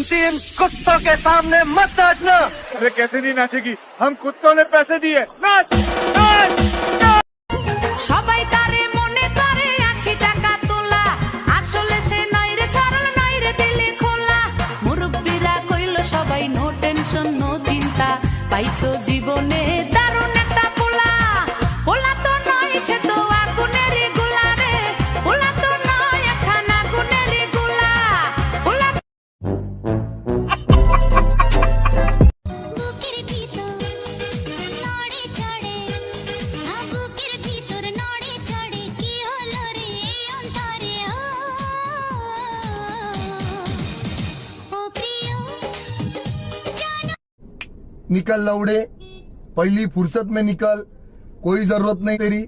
बनती इन कुत्तों के सामने मत नाचना। अरे कैसे नहीं नाचेगी, हम कुत्तों ने पैसे दिए, नाच नाच। সবাই তারে মনে করে ৮০ টাকা তোলা, আসলে সে নয় রে সরল নয় রে দিলে খোলা। মুরব্বীরা কইল সবাই নো টেনশন নো চিন্তা, পাইছো জীবনে দারুণ একটা পোলা। পোলা তো নয় সে তো আগুনেরই গোলা রে, পোলা তো নয় একখান আগুনেরই গোলা। পোলা বুকের ভিতর নড়ে চড়ে, বুকের ভিতর নড়ে চড়ে, কি হলো রে অন্তরে ও প্রিয়। निकल लौड़े, पहली फुर्सत में निकल, कोई जरूरत नहीं तेरी।